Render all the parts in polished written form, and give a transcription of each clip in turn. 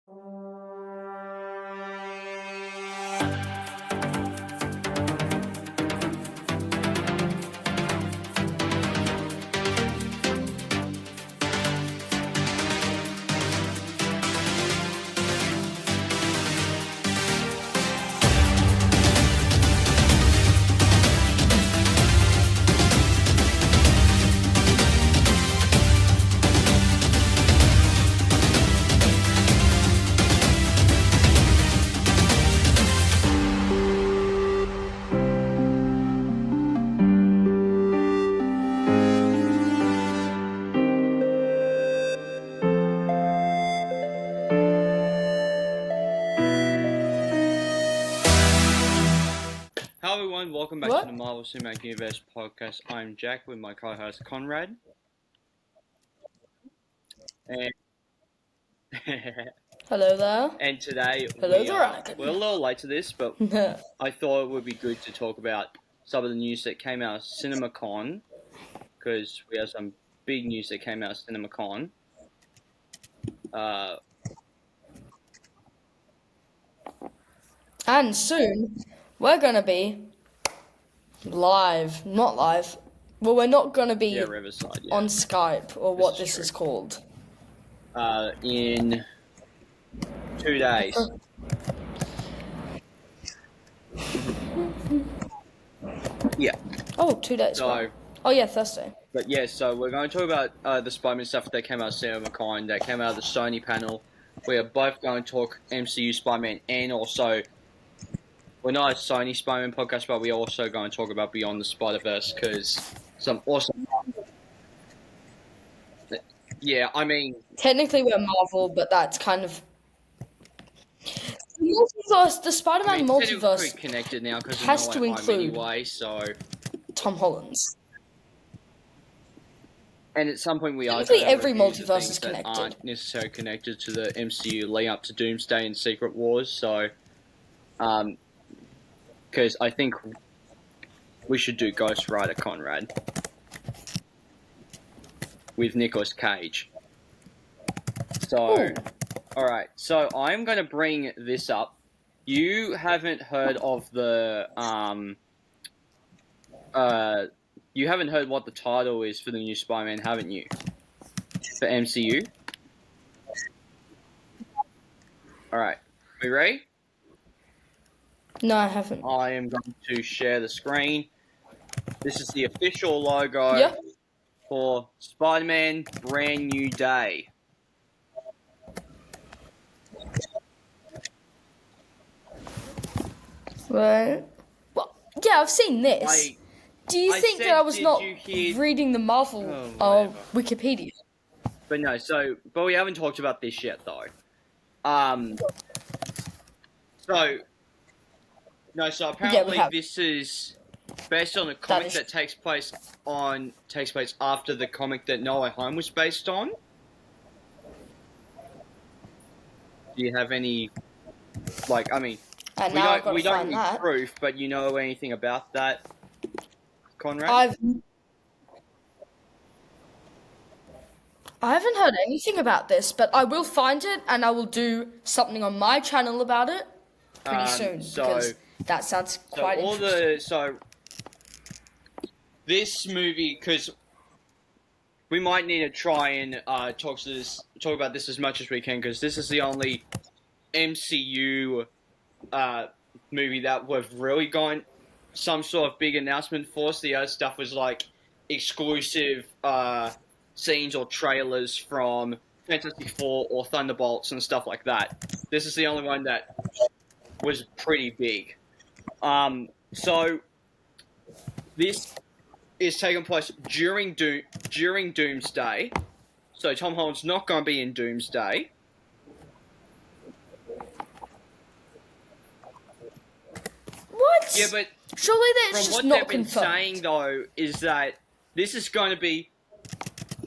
Hello everyone, welcome back to the Marvel Cinematic Universe podcast. I'm Jack with my co-host Conrad. And Hello there. And today Hello we're a little late to this, but I thought it would be good to talk about some of the news that came out of CinemaCon, because we have some big news that came out of CinemaCon. And soon, we're going to be live. Not live. Well, we're not going to be Riverside, on Skype, or what this is called. In 2 days. Yeah. Oh, 2 days. So, oh, yeah, Thursday. But yeah, so we're going to talk about the Spider-Man stuff that came out of CinemaCon, that came out of the Sony panel. We are both going to talk MCU Spider-Man, and also, we're not a Sony Spider-Man podcast, but we're also going to talk about Beyond the Spider-Verse, because some awesome... Yeah, I mean... Technically we're Marvel, but that's kind of... The Spider-Man multiverse connected now has to include anyway, so... Tom Holland's. And at some point we are technically every multiverse is connected. That aren't necessarily connected to the MCU leading up to Doomsday and Secret Wars, so... Because I think we should do Ghost Rider, Conrad. With Nicolas Cage. So, alright, so I'm going to bring this up. You haven't heard of the, you haven't heard what the title is for the new Spider-Man, haven't you? For MCU? Alright, we ready? No, I haven't. I am going to share the screen. This is the official logo for Spider-Man Brand New Day. Right. Well, yeah, I've seen this. Do you think that I was not reading the Marvel Wikipedia? But no, but we haven't talked about this yet, though. So apparently this is based on a comic that takes place after the comic that No Way Home was based on. Do you have any, we don't need proof, but you know anything about that, Conrad? I haven't heard anything about this, but I will find it and I will do something on my channel about it pretty soon, because that sounds quite interesting. This movie, because we might need to try and talk about this as much as we can, because this is the only MCU movie that we've really gone some sort of big announcement for. So the other stuff was like exclusive scenes or trailers from Fantastic Four or Thunderbolts and stuff like that. This is the only one that was pretty big. So this is taking place during Doomsday. So Tom Holland's not going to be in Doomsday. What? Yeah, but surely that's just not confirmed. From what they've been saying, though, is that this is going to be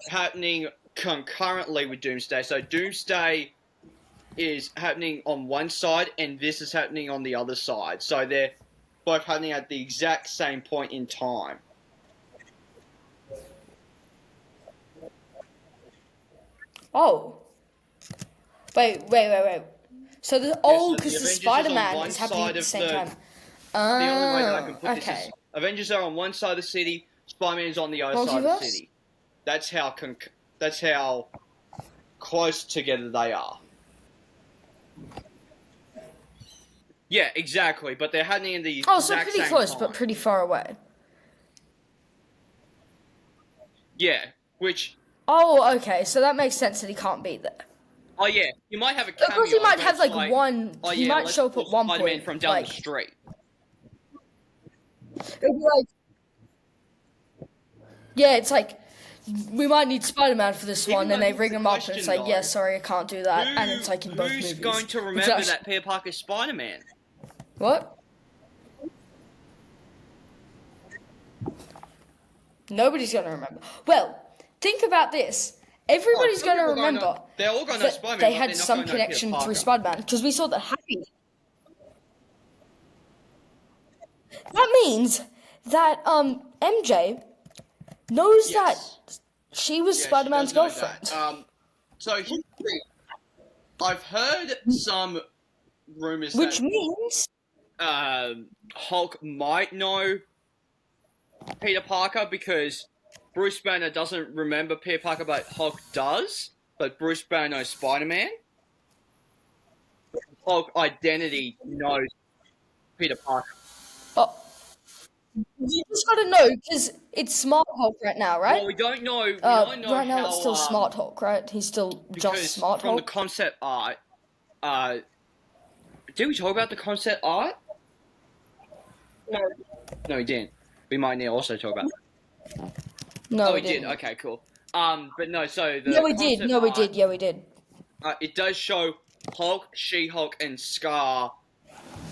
happening concurrently with Doomsday. So Doomsday is happening on one side, and this is happening on the other side. So they're both happening at the exact same point in time. Oh. Wait. So because the Spider-Man is happening at the same time. The only way that I can put okay. this is Avengers are on one side of the city, Spider-Man's on the other side of the city. That's how close together they are. Yeah, exactly. But they're happening in the so pretty close, but pretty far away. Yeah, which. Oh, okay. So that makes sense that he can't be there. Oh yeah, he might have a cameo. Of course, he might have one. Oh, he might show up at one Spider-Man point from down the street. It'd be it's like we might need Spider-Man for this one, and they ring him up, and it's like, yeah, sorry, I can't do that, and it's like in both movies. Who's going to remember that Peter Parker's Spider-Man? What? Nobody's gonna remember. Well, think about this. Everybody's gonna remember. They're all gonna know Spider-Man. They had some connection through Spider-Man because we saw that Happy. That means that MJ knows that she was Spider-Man's girlfriend. So I've heard some rumors which means Hulk might know Peter Parker because Bruce Banner doesn't remember Peter Parker, but Hulk does. But Bruce Banner knows Spider-Man. Hulk identity knows Peter Parker. Oh. You just gotta know, because it's Smart Hulk right now, right? Well, we don't know. We don't know right now how, it's still Smart Hulk, right? He's still just Smart Hulk. From the concept art, did we talk about the concept art? No, we didn't. We might need to also talk about that. No, we did. Okay, cool. But no, so the we did. No, we did. Yeah, we did. It does show Hulk, She-Hulk, and Scar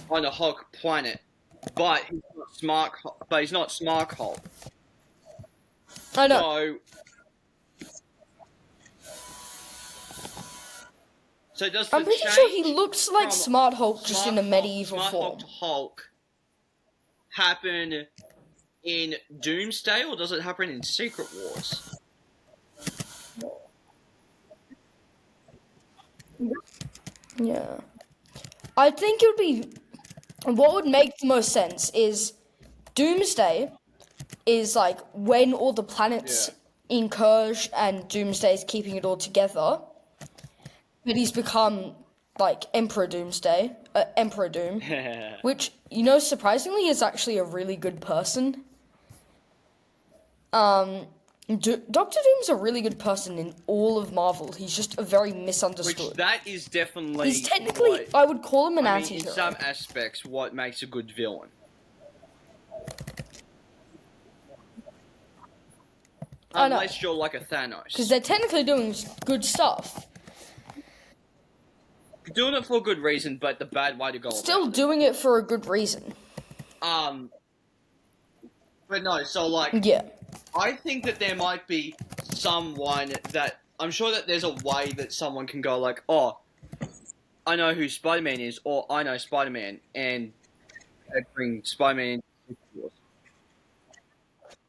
on a Hulk planet, but he's not Smart. But he's not Smart Hulk. I know. So does I'm pretty sure he looks like Smart Hulk, just in a medieval form. Smart Hulk to Hulk happen in Doomsday, or does it happen in Secret Wars? Yeah. I think it would be... What would make the most sense is Doomsday is like when all the planets incurge and Doomsday is keeping it all together. But he's become like Emperor Doom, which, surprisingly is actually a really good person. Doctor Doom's a really good person in all of Marvel. He's just a very misunderstood. Which that is definitely... He's technically, I would call him an anti-hero. In some aspects, what makes a good villain. Unless you're like a Thanos. Because they're technically doing good stuff. Doing it for a good reason, but the bad way to go. Still doing it for a good reason. But no, so like... Yeah. I think that there might be someone that... I'm sure that there's a way that someone can go like, oh, I know who Spider-Man is, or I know Spider-Man, and they bring Spider-Man into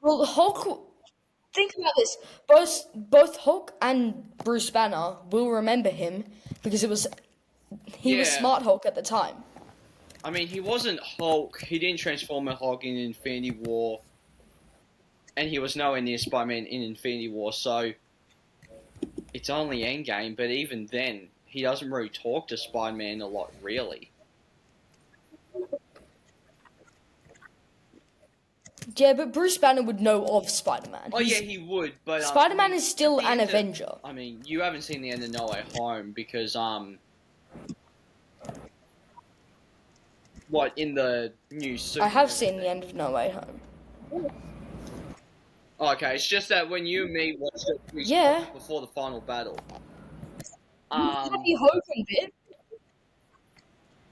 Well, Hulk... Think about this. Both Hulk and Bruce Banner will remember him because it was... He was Smart Hulk at the time. I mean, he wasn't Hulk. He didn't transform a Hulk in Infinity War. And he was nowhere near Spider-Man in Infinity War, so... It's only Endgame, but even then, he doesn't really talk to Spider-Man a lot, really. Yeah, but Bruce Banner would know of Spider-Man. Oh, yeah, he would, but... Spider-Man is still an Avenger. I mean, you haven't seen the end of No Way Home, because, what, in the new suit? I have seen the end of No Way Home. Okay, it's just that when you and me watched it before the final battle. Happy Hogan bit?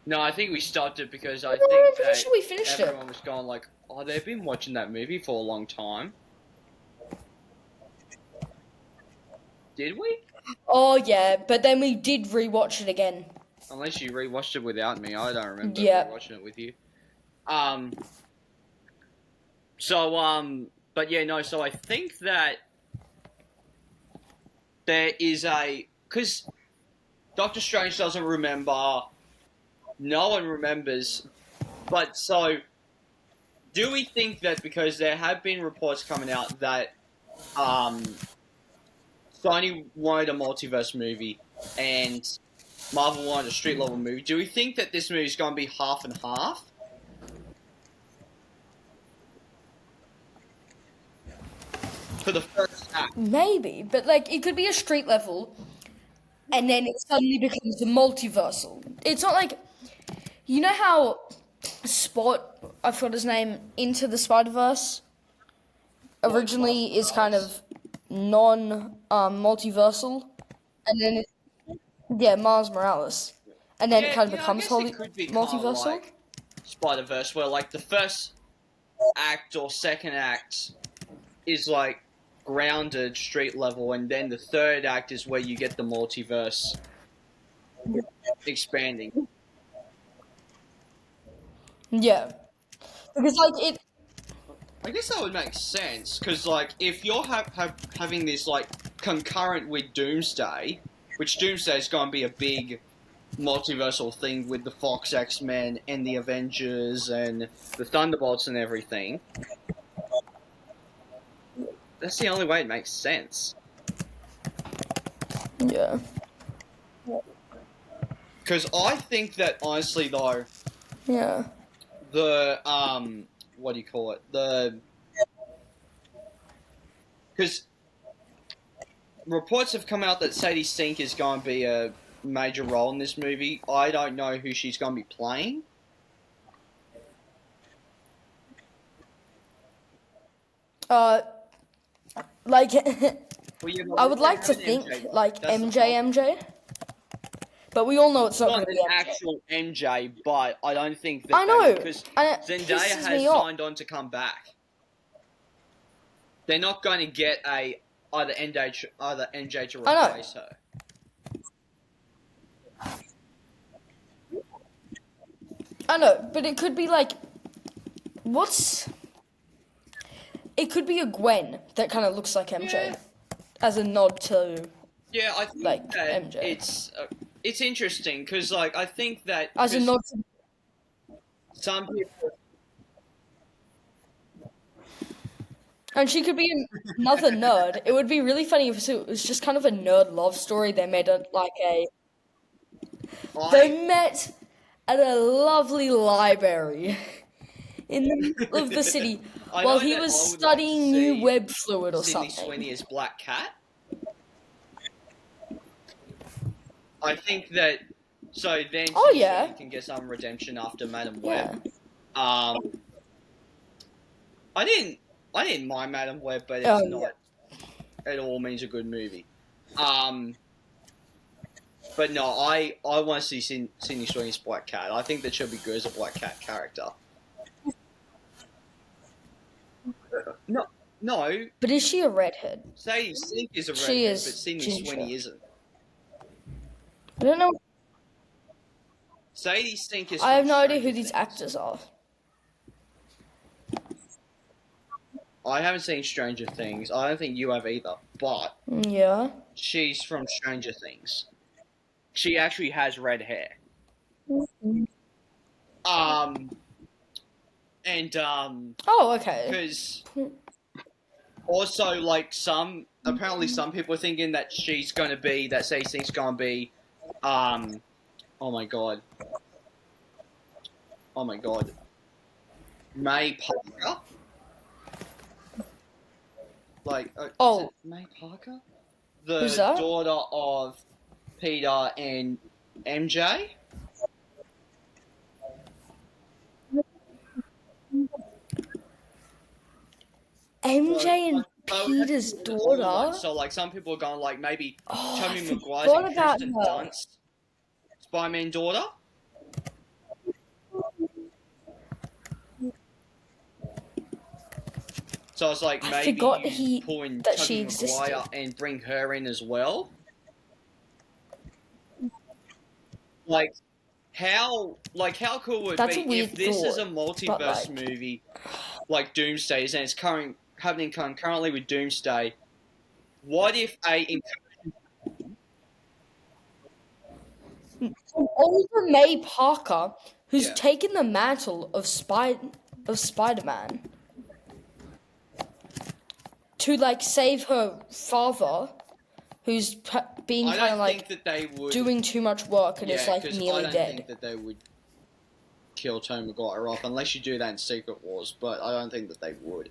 No, I think we stopped it because I I'm think pretty sure we finished everyone was going like, oh, they've been watching that movie for a long time. Did we? Oh, yeah, but then we did rewatch it again. Unless you rewatched it without me, I don't remember rewatching it with you. But yeah, no, so I think that there is because Doctor Strange doesn't remember. No one remembers. But so, do we think that because there have been reports coming out that Sony wanted a multiverse movie and Marvel wanted a street level movie, do we think that this movie is going to be half and half? For the first act. Maybe, but like it could be a street level, and then it suddenly becomes a multiversal. It's not like, you know how I forgot his name, Into the Spider-Verse originally is kind of non-multiversal, and then Miles Morales, and then it kind of becomes I guess it could be multiversal. Like Spider-Verse, where like the first act or second act is like grounded street level, and then the third act is where you get the multiverse expanding. Yeah, because like it. I guess that would make sense, because like if you're having this like concurrent with Doomsday, which Doomsday is going to be a big multiversal thing with the Fox X-Men and the Avengers and the Thunderbolts and everything. That's the only way it makes sense. Yeah. Because I think that, honestly, though... Yeah. The, what do you call it? Because reports have come out that Sadie Sink is going to be a major role in this movie. I don't know who she's going to be playing. Like, Well, yeah, I would like to think MJ, like MJ, but we all know it's not going to an be actual MJ. But I don't think that. I know, because and it Zendaya pisses has me off. signed on to come back. They're not going to get either MJ to replace her. I know, but it could be like, it could be a Gwen that kind of looks like MJ, as a nod to. Yeah, I think like that MJ. It's interesting because like I think that As a nod to. some people. And she could be another nerd. It would be really funny if it was just kind of a nerd love story. They made it like They met at a lovely library in the middle of the city while he was studying new web fluid or Sydney something. Sweeney as Black Cat. I think that so then Sweeney can get some redemption after Madam Web. I didn't mind Madam Web, but it's not at all means a good movie. But no, I want to see Sydney Sweeney's Black Cat. I think that she'll be good as a Black Cat character. No. But is she a redhead? Sadie Sink is a redhead, but Sydney Sweeney isn't. I don't know. Sadie Sink is. I have no idea who these actors are. I haven't seen Stranger Things. I don't think you have either. But she's from Stranger Things. She actually has red hair. Oh, okay. Because also, like apparently some people are thinking that she's going to be Sadie Sink's going to be, oh my god, May Parker. Like, is it May Parker? The daughter of Peter and MJ? MJ and Peter's daughter? So, like, some people are going, like, maybe Tobey Maguire's and Kirsten Dunst Spider-Man daughter? So it's like maybe you pull in Tobey Maguire and bring her in as well. Like how cool would it be if this is a multiverse movie like Doomsday, and it's happening concurrently with Doomsday? What if older May Parker who's Yeah. taken the mantle of Spider-Man to like save her father, who's been I kind of don't like think that they would doing too much work and is like 'cause nearly I don't dead. think that they would kill Tobey Maguire off unless you do that in Secret Wars, but I don't think that they would.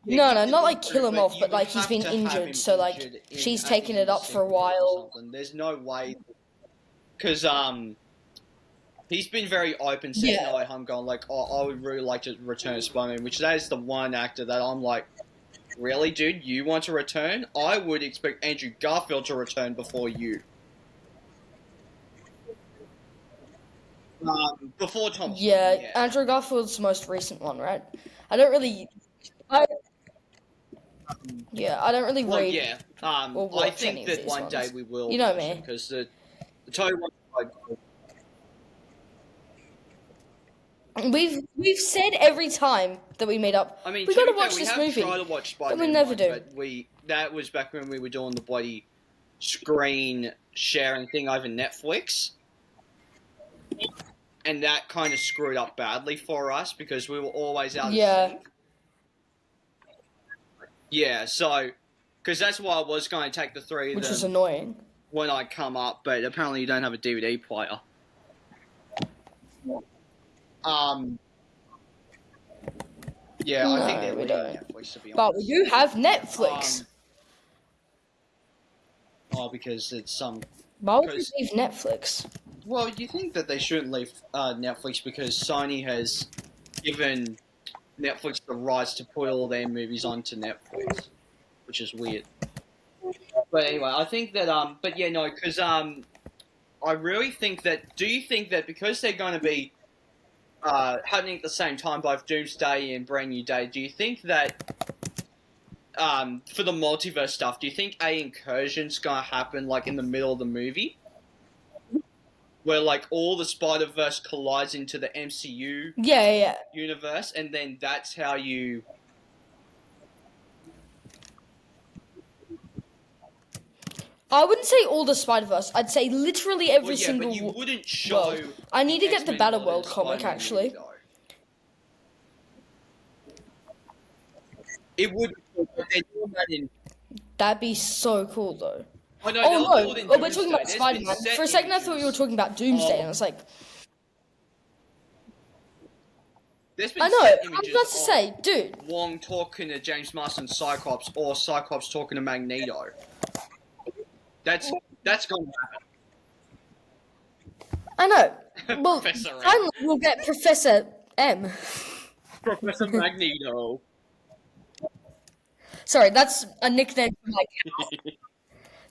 No, not like kill him off, you but would like he's have been to have him injured, so like injured she's at taken the it end of up for a Secret Wars or while. something. There's no way, because he's been very open since No Way Home, going like, oh, I would really like to return as Spider-Man, which that is the one actor that I'm like, really, dude, you want to return? I would expect Andrew Garfield to return before you. Before Tom. Yeah, Andrew Garfield's the most recent one, right? I don't really read. Well, yeah. or I watch think any of that these one ones. day we will. You know me. Because the Toy one. We've said every time that we meet up, I mean, we gotta watch this movie. We have tried to watch Spider-Man, but we never do. But that was back when we were doing the bloody screen sharing thing over Netflix, and that kind of screwed up badly for us because we were always out of sync. Yeah, so because that's why I was going to take the three of them, which was annoying when I come up, but apparently you don't have a DVD player. Yeah, no, I think they're we leaving don't. Netflix, to be honest. But we do have Netflix. Because it's some. Why would we leave Netflix? Well, you think that they shouldn't leave Netflix because Sony has given Netflix the rights to put all their movies onto Netflix, which is weird. But anyway, I think that but yeah, no, because I really think that. Do you think that because they're going to be happening at the same time, both Doomsday and Brand New Day, do you think that for the multiverse stuff, do you think a incursion's going to happen like in the middle of the movie? Where like all the Spider-Verse collides into the MCU universe, and then that's how you. I wouldn't say all the Spider-Verse. I'd say literally every single but you wouldn't show world. I need to get the Battle World comic actually. Movie, it would. That'd be so cool though. Oh no! We're talking about Spider-Man. For a second, I thought you were talking about Doomsday, and I was like, I know. I was about to say, dude. Wong talking to James Marsden Cyclops, or Cyclops talking to Magneto. That's going to happen. I know. Well, finally we'll get Professor M. Professor Magneto. Sorry, that's a nickname for my cat.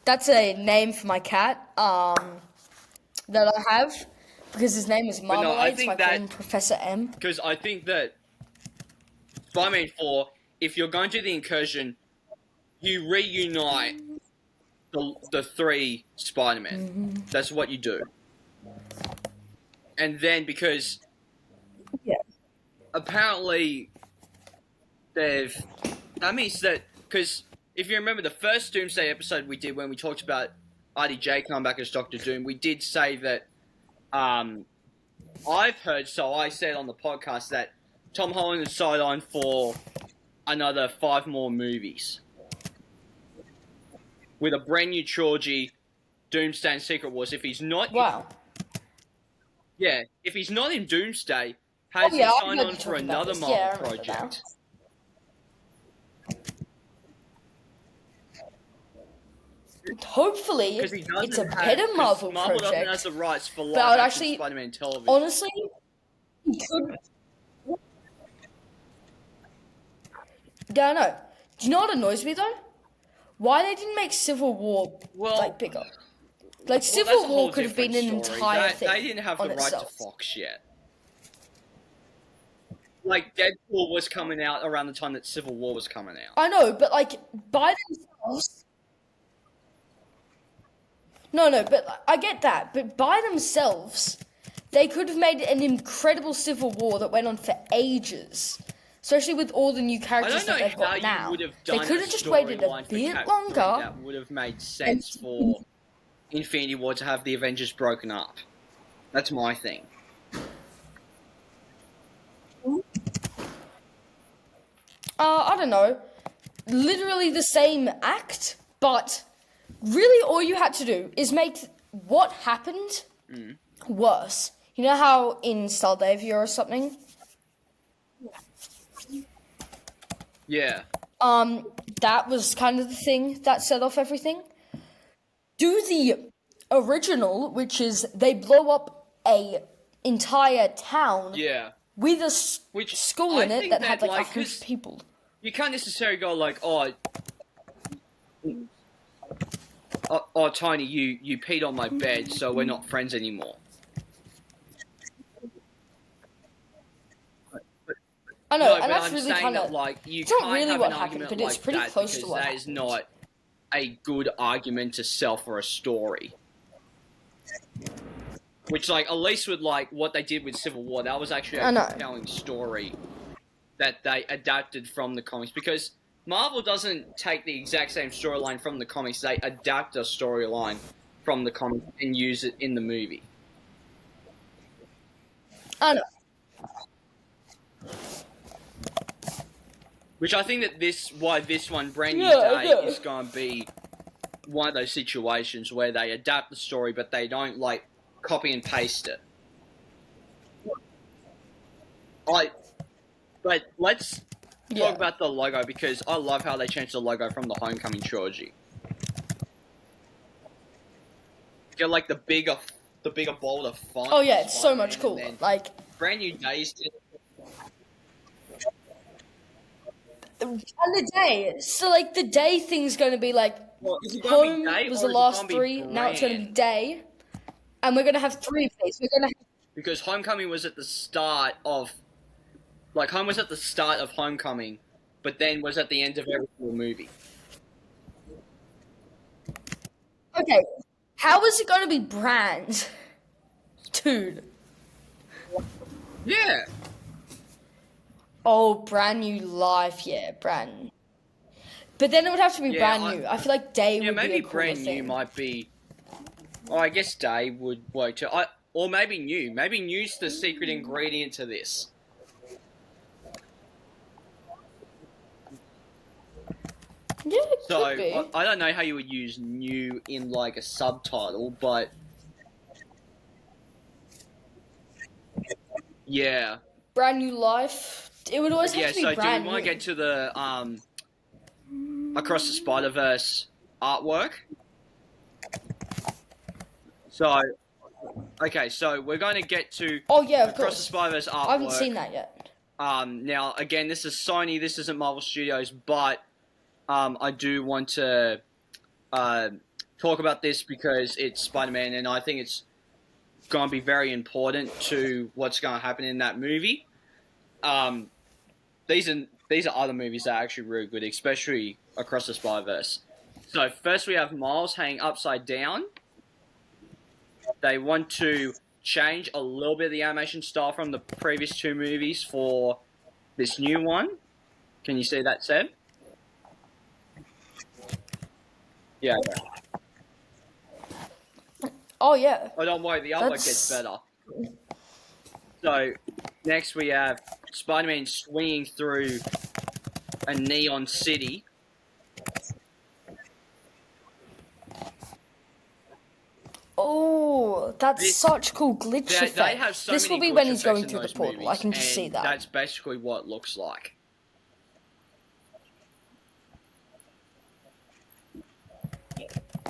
That's a name for my cat that I have because his name is Marmalade, so I call him Professor M. Because I think that Spider-Man 4, if you're going to do the incursion, you reunite the three Spider-Men. Mm-hmm. That's what you do. And then because apparently that means that because if you remember the first Doomsday episode we did when we talked about RDJ coming back as Doctor Doom, we did say that I've heard, so I said on the podcast that Tom Holland is signed on for another 5 more movies with a brand new trilogy, Doomsday and Secret Wars. If he's not, if he's not in Doomsday, has he signed on for another Marvel project? Hopefully, it's a better Marvel project. Marvel doesn't have the rights for live action Spider-Man television. Honestly, he could. Yeah, I know. Do you know what annoys me though? Why they didn't make Civil War bigger? Like Civil War could have been an entire thing. They didn't have the right to Fox yet. Like Deadpool was coming out around the time that Civil War was coming out. I know, but like by themselves. No, but I get that. But by themselves, they could have made an incredible Civil War that went on for ages. especially with all the new I characters don't that know they've how got you now. would have They done could a have just waited a storyline for bit Cap 3 longer. that would have made sense for Infinity War to have the Avengers broken up. That's my thing. I don't know. Literally the same act, but really all you had to do is make what happened worse. You know how in Saldavia or something, Yeah. that was kind of the thing that set off everything. Do the original, which is they blow up a entire town Yeah. with a Which school I in it think that had that, like like, 100 'cause people. you can't necessarily go like, oh, Tiny, you peed on my bed, so we're not friends anymore. I know, No, and but that's I'm really saying kind that, of. like, you It's not can't really have what an happened, argument but it's like pretty that close to because what that happened. is not a good argument to sell for a story. Which, like, at least with, like, what they did with Civil War, that was actually a compelling story that they adapted from the comics. Because Marvel doesn't take the exact same storyline from the comics, they adapt a storyline from the comics and use it in the movie. I know. Which I think that this one, Brand New Day, is going to be one of those situations where they adapt the story, but they don't, like, copy and paste it. But let's talk about the logo, because I love how they changed the logo from the Homecoming trilogy. Get, like, the bigger, bolder font. Oh yeah, it's so much cooler. Like, Brand New Days. and the day. So like the day thing's going to be like, is it gonna home be day, was or the is it last gonna be 3. Now it's going to be brand? day, and we're going to have 3 days. We're going to because Homecoming was at the start of, like, Home was at the start of Homecoming, but then was at the end of every single movie. Okay, how is it going to be brand, dude? Yeah. Oh, Brand New Life, yeah, brand. But then it would have to be brand new. I feel like day would maybe be a cooler brand thing. new might be. Oh, I guess day would work too. Or maybe new. Maybe new's the secret ingredient to this. Yeah, it could be. I don't know how you would use new in, like, a subtitle, but yeah. Brand New Life. It would always have to be brand new. Do we want to get to the Across the Spider-Verse artwork? So, okay, so we're going to get to Across the Spider-Verse artwork. I haven't seen that yet. Now, again, this is Sony, this isn't Marvel Studios, but I do want to talk about this because it's Spider-Man, and I think it's going to be very important to what's going to happen in that movie. These are other movies that are actually really good, especially Across the Spider-Verse. So first we have Miles hanging upside down. They want to change a little bit of the animation style from the previous 2 movies for this new one. Can you see that, Seb? Yeah. Oh yeah. Oh, don't worry, the artwork gets better. So next we have Spider-Man swinging through a neon city. Oh, that's such cool glitch effect. They have so this will many be when he's going through the portal. I can just see that. That's basically what it looks like.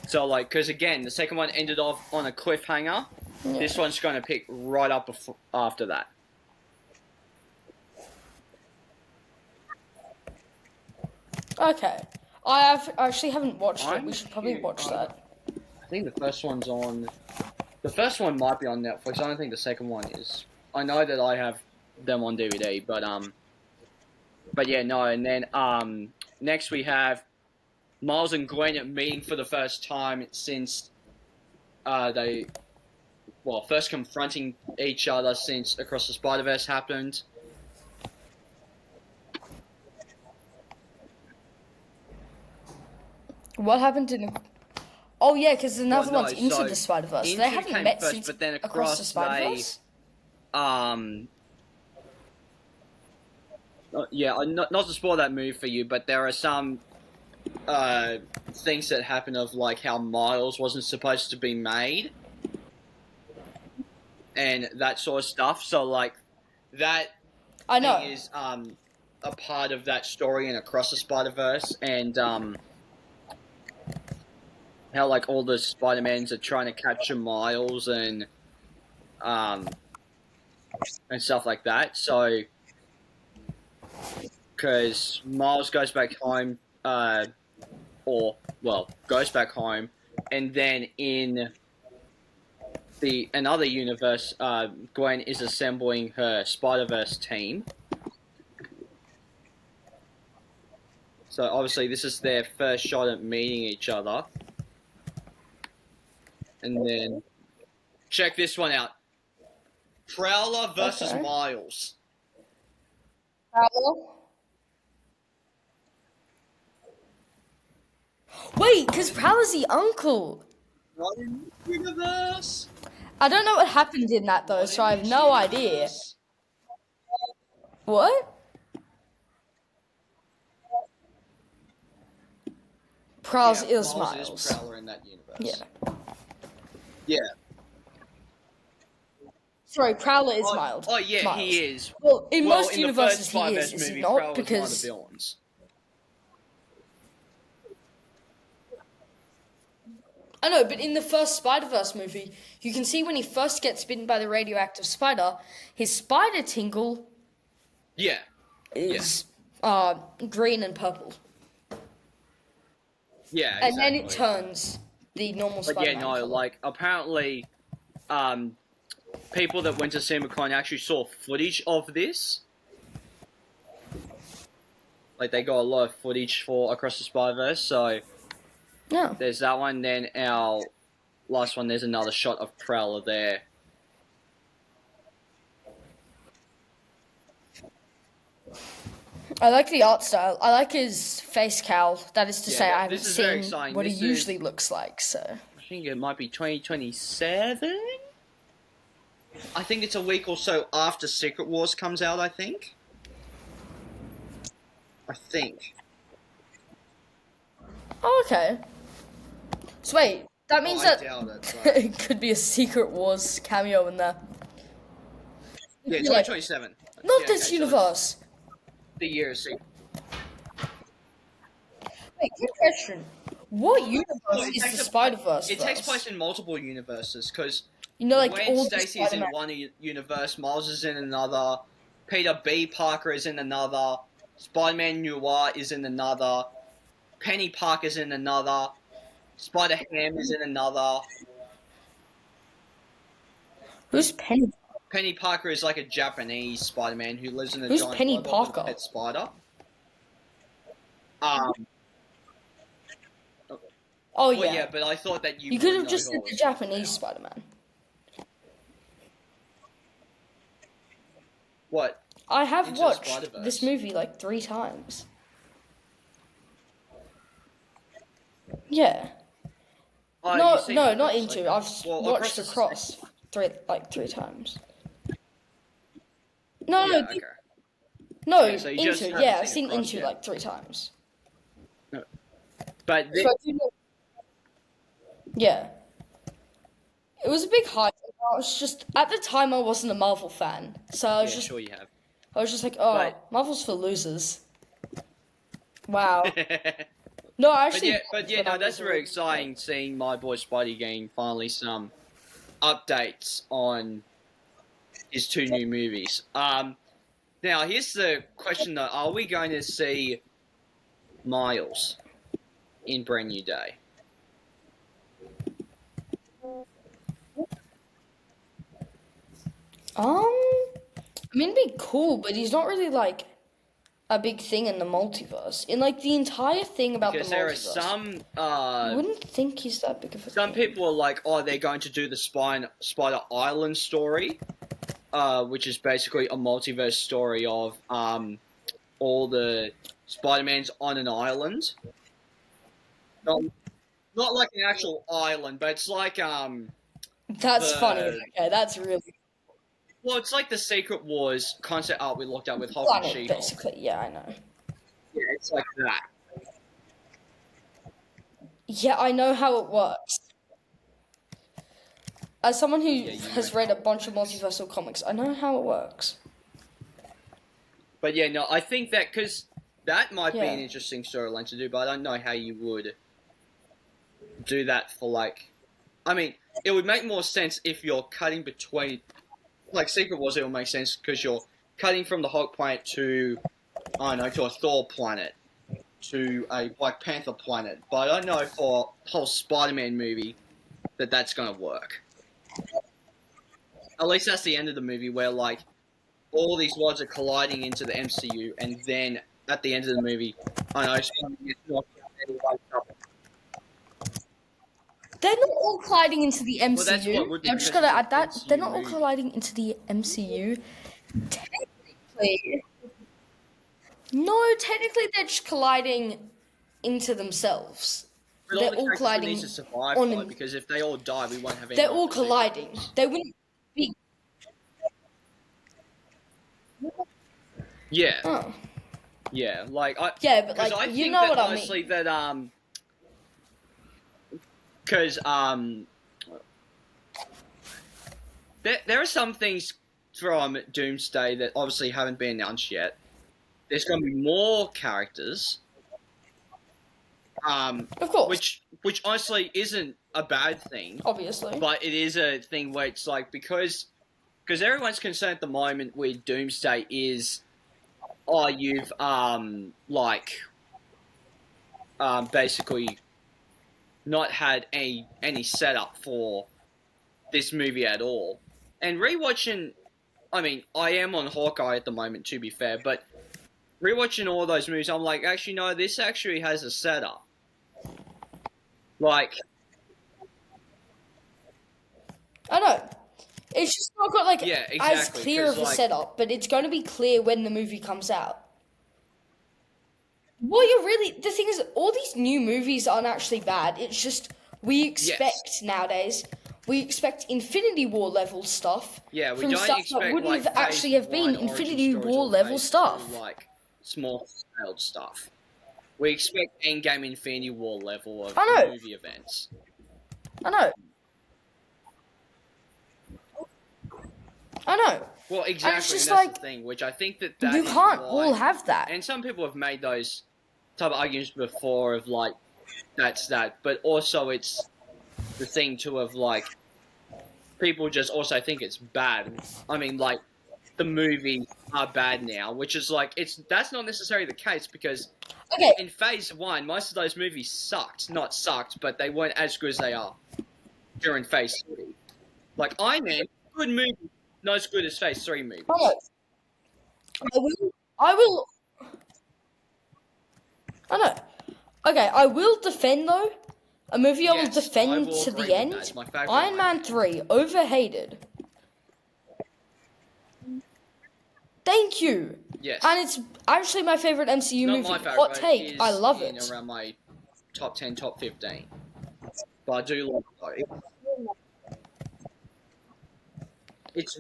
So, like, because again, the second one ended off on a cliffhanger. Yeah. This one's going to pick right up after that. Okay. I actually haven't watched it. We should probably watch that. I think the first one's on... The first one might be on Netflix. I don't think the second one is. I know that I have them on DVD, but yeah, no. And then next we have Miles and Gwen meeting for the first time since first confronting each other since Across the Spider-Verse happened. What happened in? Oh yeah, because another Well, no, one's Into so the Spider-Verse. Into They haven't came met first, since but then Across the across Spider-Verse. Yeah, not to spoil that movie for you, but there are some things that happen of like how Miles wasn't supposed to be made and that sort of stuff. So like that I thing know. is a part of that story in Across the Spider-Verse, and how like all the Spider-Mans are trying to capture Miles um and stuff like that. So because Miles goes back home, or well, goes back home, and then in the another universe, Gwen is assembling her Spider-Verse team. So obviously, this is their first shot at meeting each other, and then check this one out: Prowler versus Okay. Miles. Prowler? Wait, because Prowler's the uncle. Not in this universe. I don't know what happened in that though, Not so in I have this no idea. universe. What? Prowler's Yeah, is Miles is Miles. Prowler in that universe. Yeah. Yeah. Sorry, Prowler is Oh, Miles. oh yeah, Miles. he is. Well, in Well, most in the universes first he Spider-Verse is he movie, not? Prowler was one of the Because villains. I know, but in the first Spider-Verse movie, you can see when he first gets bitten by the radioactive spider, his spider tingle Yeah. is green and purple. Yeah, And then exactly. it turns the normal But Spider-Man yeah, no, color. like apparently, people that went to CinemaCon actually saw footage of this. Like they got a lot of footage for Across the Spider-Verse, so Yeah. there's that one. Then our last one, there's another shot of Prowler there. I like the art style. I like his face cowl. That is to Yeah, say, I this haven't is very seen exciting. what he This usually is- looks like, so. I think it might be 2027. I think it's a week or so after Secret Wars comes out. I think. Oh, okay. So wait, that means I that doubt it. But... it could be a Secret Wars cameo in there. yeah, You're like, 2027. not Yeah, this okay, universe. So the year of Secret. Wait, good question. What universe it is takes the a- Spider-Verse? It takes place in multiple universes because You know, like Gwen all the Stacy's in Spider-Man. one universe, Miles is in another, Peter B. Parker is in another, Spider-Man Noir is in another, Penny Parker's in another, Spider-Ham is in another. Who's Penny? Penny Parker is like a Japanese Spider-Man who lives in a Who's giant Penny robot with a Parker? pet spider. Um, Oh well, yeah. yeah, but I thought that you You could would have know just who I said was the talking Japanese about. Spider-Man. What? I have Into the watched Spider-Verse. this movie like 3 times. Yeah. Oh, No, you've seen no, it not across, into. okay. I've Well, watched is- Across three times. No, Yeah, no, okay. no, Yeah, so you just Into. haven't Yeah, I've seen seen Across Into yet. like 3 times. But So I do know- yeah, it was a big hype. I was just at the time I wasn't a Marvel fan, so I was yeah, just sure you have. I was just like, oh, But- Marvel's for losers. Wow. but No, actually. yeah, no, that's very really exciting seeing my boy Spidey getting finally some updates on his 2 new movies. Now here's the question though: are we going to see Miles in Brand New Day? I mean, it'd be cool, but he's not really like a big thing in the multiverse. In like the entire thing about Because the there are multiverse, some I wouldn't think he's that big of a some thing. people are like, oh, they're going to do the Spider Island story, which is basically a multiverse story of all the Spider-Mans on an island. Um, not like an actual island, but it's like That's funny. the Okay, that's really well, it's like the Secret Wars concept art we looked at with Hulk and planet, She-Hulk. basically. Yeah, I know. Yeah, it's like that. Yeah, I know how it works. As someone who Yeah, you has know read how a it bunch of works. multiversal comics, I know how it works. But yeah, no, I think that because that might be an Yeah. interesting storyline to do, but I don't know how you would do that for like. I mean, it would make more sense if you're cutting between, like Secret Wars. It will make sense because you're cutting from the Hulk planet to, I don't know, to a Thor planet, to a Black Panther planet. But I don't know for a whole Spider-Man movie that that's gonna work. At least that's the end of the movie where like all these worlds are colliding into the MCU, and then at the end of the movie, I know Spider-Man gets knocked out and he wakes up. They're not all colliding into the MCU. Well, that's what would be I'm just because gonna it's add an that. They're MCU not all movie. colliding into the MCU. Technically. No, technically they're just colliding into themselves. But They're all the all characters colliding need to survive on. though, because if they all die, we won't have any. They're more all of the Secret colliding. Wars. They wouldn't be. Yeah, Oh. yeah, like I. Yeah, but Because like I you think know that what I honestly mean. that because there are some things from Doomsday that obviously haven't been announced yet. There's going to be more characters. Of course. Which honestly isn't a bad thing, Obviously. but it is a thing where it's like because everyone's concerned at the moment with Doomsday is, oh, you've basically not had any setup for this movie at all, and rewatching. I mean, I am on Hawkeye at the moment, to be fair, but rewatching all those movies, I'm like, actually, no, this actually has a setup. Like, I know. It's just not got like yeah, as exactly. clear of a Like, setup, but it's going to be clear when the movie comes out. Well, you're really the thing is, all these new movies aren't actually bad. It's just we expect nowadays. We expect Infinity War level stuff. yeah, we from don't stuff expect that wouldn't like have actually have been Phase 1 Infinity origin stories War or level Phase stuff. 2, like small scaled stuff. We expect Endgame Infinity War level of I know. movie events. I know. I know. Well, exactly. it's just and that's like, the thing, which I think that You is can't why, all have that. and some people have made those type of arguments before of like that's that, but also it's the thing too of like people just also think it's bad. I mean, like the movies are bad now, which is like that's not necessarily the case because Okay. in Phase 1, most of those movies sucked. Not sucked, but they weren't as good as they are during Phase 3. Like Iron Man, good movie, not as good as Phase 3 movies. I will. I know. Okay, I will defend though. A movie I will Yes, I defend will to agree the with end. that. It's my favourite Iron Man one. 3, overhated. Thank you. Yes. And it's actually my favorite MCU Not movie. my favourite, Hot but take. it is I love it. around my top 10, top 15. But I do love it though.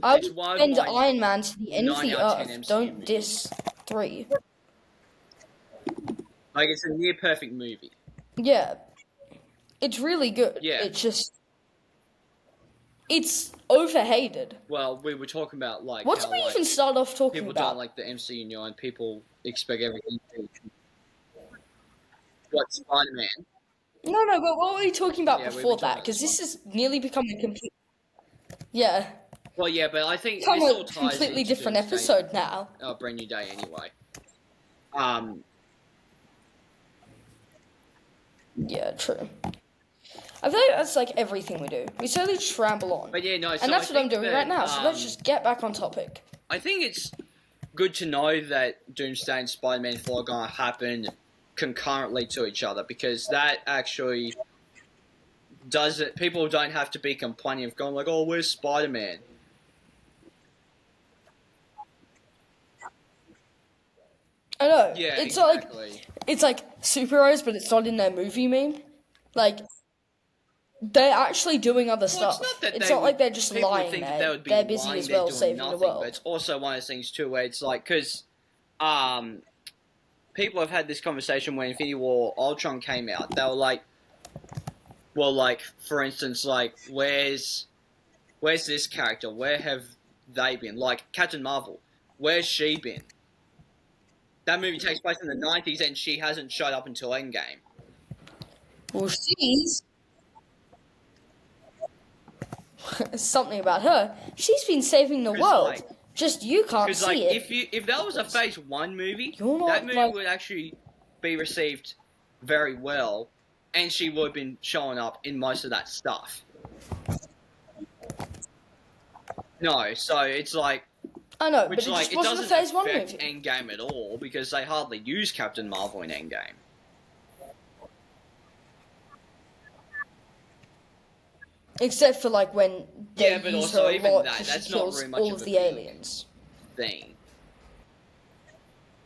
I It's will one of defend my Iron Man to the end of 9 the out of 10 earth. MCU Don't movies. diss 3. Like it's a near perfect movie. Yeah. It's really good. Yeah. It's overhated. Well, we were talking about like What how did we like, even start off talking people about? don't like the MCU now and people expect everything to be what Spider-Man. No, but what were we talking about Yeah, we were before talking that? about Because this Spider-Man. is nearly becoming a complete. Yeah. Well, yeah, but I think Become this all a ties completely into different Doomsday, episode now. A brand new day anyway. Yeah, true. I feel like that's like everything we do. We slowly just ramble on. But yeah, no. So And that's I what I'm think doing that, right now, so let's just get back on topic. I think it's good to know that Doomsday and Spider-Man 4 are going to happen concurrently to each other because that actually does it. People don't have to be complaining of going like, "Oh, where's Spider-Man?" I know. Yeah, It's exactly. like superheroes, but it's not in their movie meme. Like, they're actually doing other stuff. It's not like they're just people lying think there. that they would be They're busy lying, as they're well doing saving nothing, the world. But it's also one of those things too where it's like, because people have had this conversation when Infinity War Ultron came out. They were like, well, like, for instance, like, where's this character? Where have they been? Like, Captain Marvel, where's she been? That movie takes place in the 90s and she hasn't showed up until Endgame. Well, she's... something about her. She's been saving the world. Like, just you can't see like, it. If that was a Phase 1 movie, You're not, that movie like... would actually be received very well, and she would have been showing up in most of that stuff. No, so it's like... I know, which, but it like, just wasn't a doesn't Phase 1 affect movie. Endgame at all, because they hardly use Captain Marvel in Endgame. Except for, like, when they but use also her a even lot that, because she that's not kills very much all of of a the big aliens. Thing.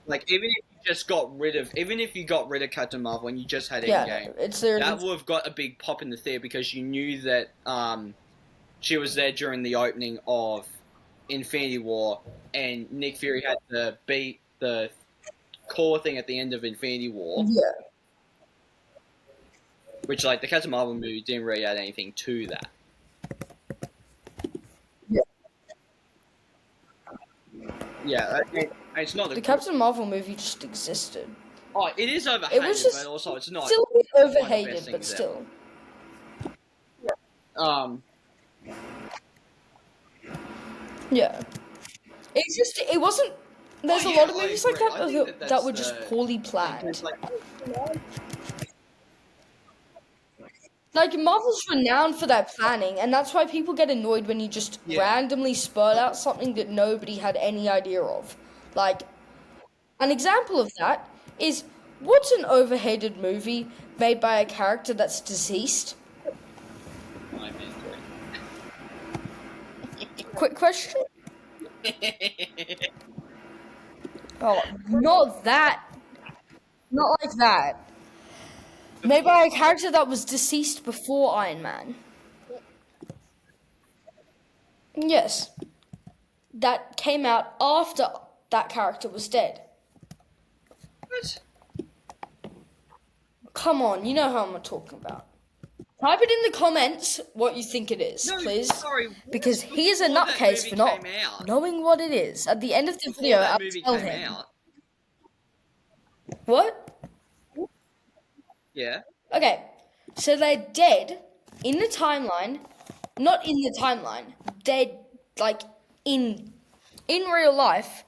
Like, even if you just got rid of... even if you got rid of Captain Marvel and you just had Endgame, that would have got a big pop in the theater because you knew that she was there during the opening of Infinity War, and Nick Fury had to beat the core thing at the end of Infinity War. Yeah. Which, like, the Captain Marvel movie didn't really add anything to that. Yeah. Yeah, it's not... The Captain Marvel movie just existed. Oh, it is overhated, It was just but also it's not... still a bit overhated, but still. Yeah. It wasn't... There's a lot of movies like that were just poorly planned. Like, Marvel's renowned for their planning, and that's why people get annoyed when you just randomly spurt out something that nobody had any idea of. Like, an example of that is, what's an overhated movie made by a character that's deceased? Quick question? Oh, not that. Not like that. Made by a character that was deceased before Iron Man. Yes. That came out after that character was dead. What? Come on, you know who I'm talking about. Type it in the comments what you think it is, please. Sorry, because he is a nutcase for not knowing what it is. At the end of the video, I'll tell him. What? Yeah. Okay, so they're dead in the timeline. Not in the timeline. They're, like, in real life,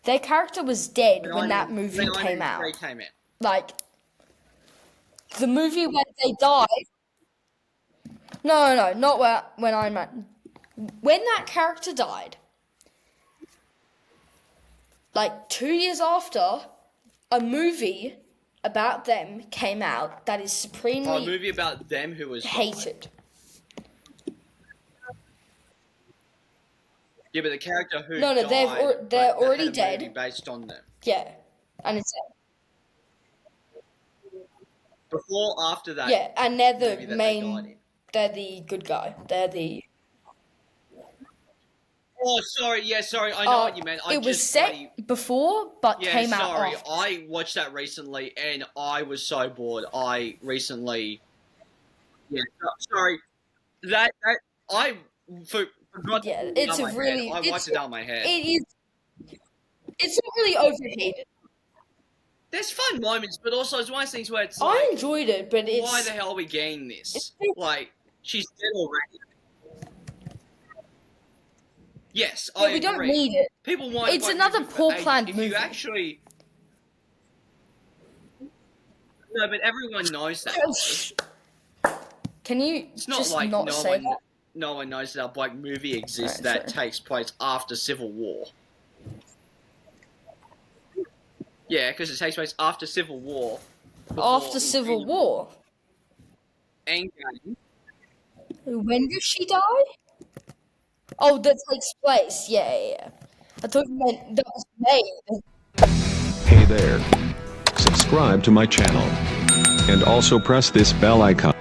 their character was dead when that movie came out. Like, the movie where they died... No, not when Iron Man... When that character died, like, 2 years after, a movie about them came out that is supremely... Oh, a movie about them who was hated. Yeah, but the character who No, died, they're already dead. Movie based on them. Yeah, and it's... Before, after that... Yeah, and they're the main... They're the good guy. They're the... Oh, sorry. Yeah, sorry. I know what you meant. It was set before, but came out after. I watched that recently, and I was so bored. I recently... Yeah, sorry. That I forgot... Yeah, it's a really... I wiped it out of my head. It is... It's not really overhated. There's fun moments, but also it's one of those things where it's like... I enjoyed it, but it's... Why the hell are we getting this? Like, she's dead already. Yes, I agree. We don't need it. People want... It's another poor planned movie. If you actually... No, but everyone knows that. Can you just not say that? No one knows that a black movie exists that takes place after Civil War. Yeah, because it takes place after Civil War. After Civil War? Endgame. When did she die? Oh, that takes place. Yeah. I thought you meant that was made. Hey there. Subscribe to my channel. And also press this bell icon.